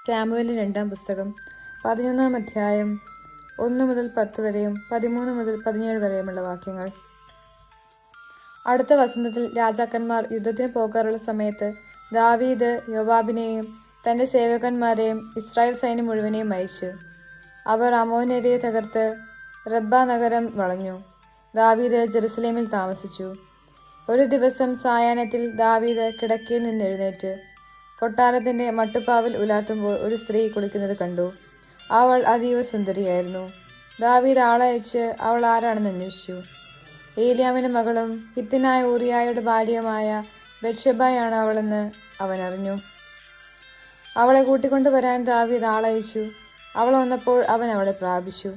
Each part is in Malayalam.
സാമുവേലിന്റെ 2-ാം പുസ്തകം 11-ാം അധ്യായം 1 മുതൽ 10 വരെയും 13 മുതൽ 17 വരെയുമുള്ള വാക്യങ്ങൾ. അടുത്ത വസന്തത്തിൽ രാജാക്കന്മാർ യുദ്ധത്തിന് പോകാറുള്ള സമയത്ത് ദാവീദ് യോവാബിനെയും തന്റെ സേവകന്മാരെയും ഇസ്രായേൽ സൈന്യം മുഴുവനെയും അയച്ചു. അവർ അമ്മോന്യരെ തകർത്ത് റബ്ബ നഗരം വളഞ്ഞു. ദാവീദ് ജെറുസലേമിൽ താമസിച്ചു. ഒരു ദിവസം സായാഹ്നത്തിൽ ദാവീദ് കിടക്കയിൽ നിന്ന് എഴുന്നേറ്റ് കൊട്ടാരത്തിന്റെ മട്ടുപ്പാവിൽ ഉലാത്തുമ്പോൾ ഒരു സ്ത്രീ കുളിക്കുന്നത് കണ്ടു. അവൾ അതീവ സുന്ദരിയായിരുന്നു. ദാവീദ് ആളയച്ച് അവൾ ആരാണെന്ന് അന്വേഷിച്ചു. ഏലിയാമിന്റെ മകളും ഹിത്യനായ ഊറിയായുടെ ഭാര്യയുമായ ബത്ശെബയാണ് അവളെന്ന് അവൻ അറിഞ്ഞു. അവളെ കൂട്ടിക്കൊണ്ടുവരാൻ ദാവീദ് ആളയച്ചു. അവൾ വന്നപ്പോൾ അവൻ അവളെ പ്രാപിച്ചു.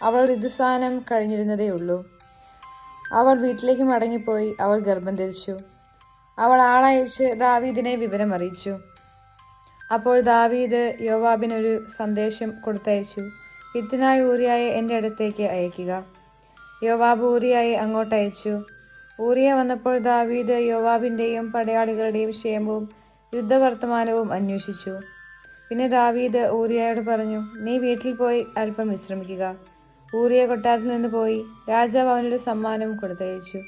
അവൾ ഋതുസ്നാനം കഴിഞ്ഞിരുന്നതേയുള്ളൂ. അവൾ വീട്ടിലേക്ക് മടങ്ങിപ്പോയി. അവൾ ഗർഭം ധരിച്ചു. അവൾ ആളയച്ച് ദാവീദിനെ വിവരം അറിയിച്ചു. അപ്പോൾ ദാവീദ് യോവാബിനൊരു സന്ദേശം കൊടുത്തയച്ചു. ഹിത്യനായ ഊറിയായെ എൻ്റെ അടുത്തേക്ക് അയക്കുക. യോവാബ് ഊറിയായെ അങ്ങോട്ടയച്ചു. ഊറിയ വന്നപ്പോൾ ദാവീദ് യോവാബിൻ്റെയും പടയാളികളുടെയും ക്ഷേമവും യുദ്ധവർത്തമാനവും അന്വേഷിച്ചു. പിന്നെ ദാവീദ് ഊറിയായോട് പറഞ്ഞു, നീ വീട്ടിൽ പോയി അല്പം വിശ്രമിക്കുക. ഊറിയ കൊട്ടാരത്തിൽ നിന്ന് പോയി. രാജാവ് അവനൊരു സമ്മാനം കൊടുത്തയച്ചു.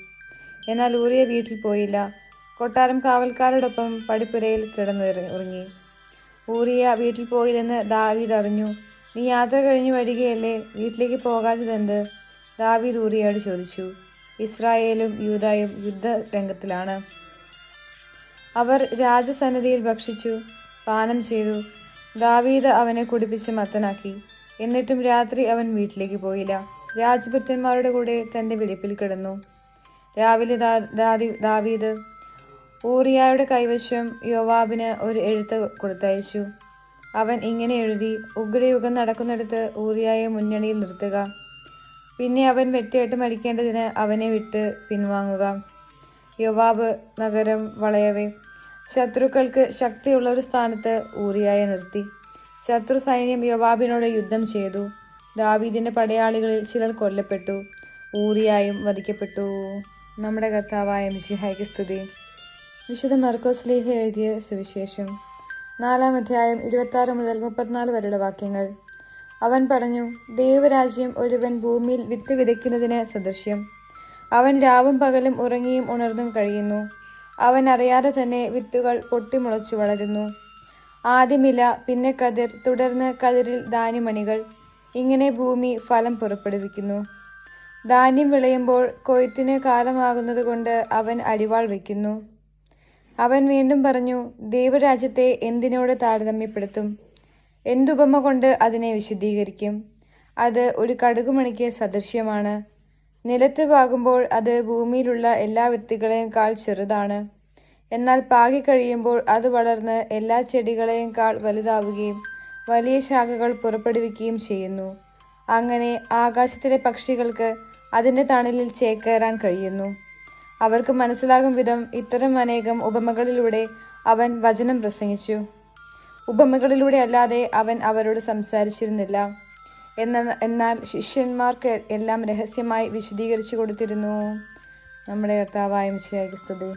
എന്നാൽ ഊറിയ വീട്ടിൽ പോയില്ല. കൊട്ടാരം കാവൽക്കാരോടൊപ്പം പടിപ്പുരയിൽ കിടന്നുറങ്ങി. ഊറിയ വീട്ടിൽ പോയില്ലെന്ന് ദാവീദ് അറിഞ്ഞു. നീ യാത്ര കഴിഞ്ഞു വരികയല്ലേ, വീട്ടിലേക്ക് പോകാത്തതെന്ത്? ദാവീദ് ഊറിയയോട് ചോദിച്ചു. ഇസ്രായേലും യൂദായും യുദ്ധരംഗത്തിലാണ്. അവർ രാജസന്നിധിയിൽ ഭക്ഷിച്ചു പാനം ചെയ്തു. ദാവീദ് അവനെ കുടിപ്പിച്ച് മത്തനാക്കി. എന്നിട്ടും രാത്രി അവൻ വീട്ടിലേക്ക് പോയില്ല. രാജഭൃത്യന്മാരുടെ കൂടെ തന്റെ വിളിപ്പിൽ കിടന്നു. രാവിലെ ദാവീദ് ഊറിയായുടെ കൈവശം യോവാബിന് ഒരു എഴുത്ത് കൊടുത്തയച്ചു. അവൻ ഇങ്ങനെ എഴുതി, ഉഗ്രയുഗം നടക്കുന്നിടത്ത് ഊറിയായെ മുന്നണിയിൽ നിർത്തുക. പിന്നെ അവൻ വെട്ടേറ്റ് മരിക്കേണ്ടതിന് അവനെ വിട്ട് പിൻവാങ്ങുക. യോവാബ് നഗരം വളയവേ ശത്രുക്കൾക്ക് ശക്തിയുള്ള ഒരു സ്ഥാനത്ത് ഊറിയായെ നിർത്തി. ശത്രു സൈന്യം യോവാബിനോട് യുദ്ധം ചെയ്തു. ദാവീദിന്റെ പടയാളികളിൽ ചിലർ കൊല്ലപ്പെട്ടു. ഊറിയായും വധിക്കപ്പെട്ടു. നമ്മുടെ കർത്താവായ മിശിഹായ്ക്ക് സ്തുതി. വിശുദ്ധ മർക്കോസ് ശ്ലീഹ എഴുതിയ സുവിശേഷം 4-ാം അധ്യായം 26 മുതൽ 34 വരെയുള്ള വാക്യങ്ങൾ. അവൻ പറഞ്ഞു, ദൈവരാജ്യം ഒരുവൻ ഭൂമിയിൽ വിത്ത് വിതയ്ക്കുന്നതിന് സദൃശ്യം. അവൻ രാവും പകലും ഉറങ്ങിയും ഉണർന്നും കഴിയുന്നു. അവൻ അറിയാതെ തന്നെ വിത്തുകൾ പൊട്ടിമുളച്ചു വളരുന്നു. ആദ്യം ഇല, പിന്നെ കതിർ, തുടർന്ന് കതിരിൽ ധാന്യമണികൾ. ഇങ്ങനെ ഭൂമി ഫലം പുറപ്പെടുവിക്കുന്നു. ധാന്യം വിളയുമ്പോൾ കൊയ്ത്തിന് കാലമാകുന്നത് കൊണ്ട് അവൻ അരിവാൾ വയ്ക്കുന്നു. അവൻ വീണ്ടും പറഞ്ഞു, ദൈവരാജ്യത്തെ എന്തിനോട് താരതമ്യപ്പെടുത്തും? എന്തുപമ കൊണ്ട് അതിനെ വിശദീകരിക്കും? അത് ഒരു കടുകുമണിക്ക് സദൃശ്യമാണ്. നിലത്ത് പാകുമ്പോൾ അത് ഭൂമിയിലുള്ള എല്ലാ വിത്തുകളെയുംക്കാൾ ചെറുതാണ്. എന്നാൽ പാകിക്കഴിയുമ്പോൾ അത് വളർന്ന് എല്ലാ ചെടികളെയുംക്കാൾ വലുതാവുകയും വലിയ ശാഖകൾ പുറപ്പെടുവിക്കുകയും ചെയ്യുന്നു. അങ്ങനെ ആകാശത്തിലെ പക്ഷികൾക്ക് അതിൻ്റെ തണലിൽ ചേക്കേറാൻ കഴിയുന്നു. അവർക്ക് മനസ്സിലാകും വിധം ഇത്തരം അനേകം ഉപമകളിലൂടെ അവൻ വചനം പ്രസംഗിച്ചു. ഉപമകളിലൂടെ അല്ലാതെ അവൻ അവരോട് സംസാരിച്ചിരുന്നില്ല. എന്നാൽ ശിഷ്യന്മാർക്ക് എല്ലാം രഹസ്യമായി വിശദീകരിച്ചു കൊടുത്തിരുന്നു. നമ്മുടെ കർത്താവായ മിശിഹായ്ക്ക് സ്തുതി.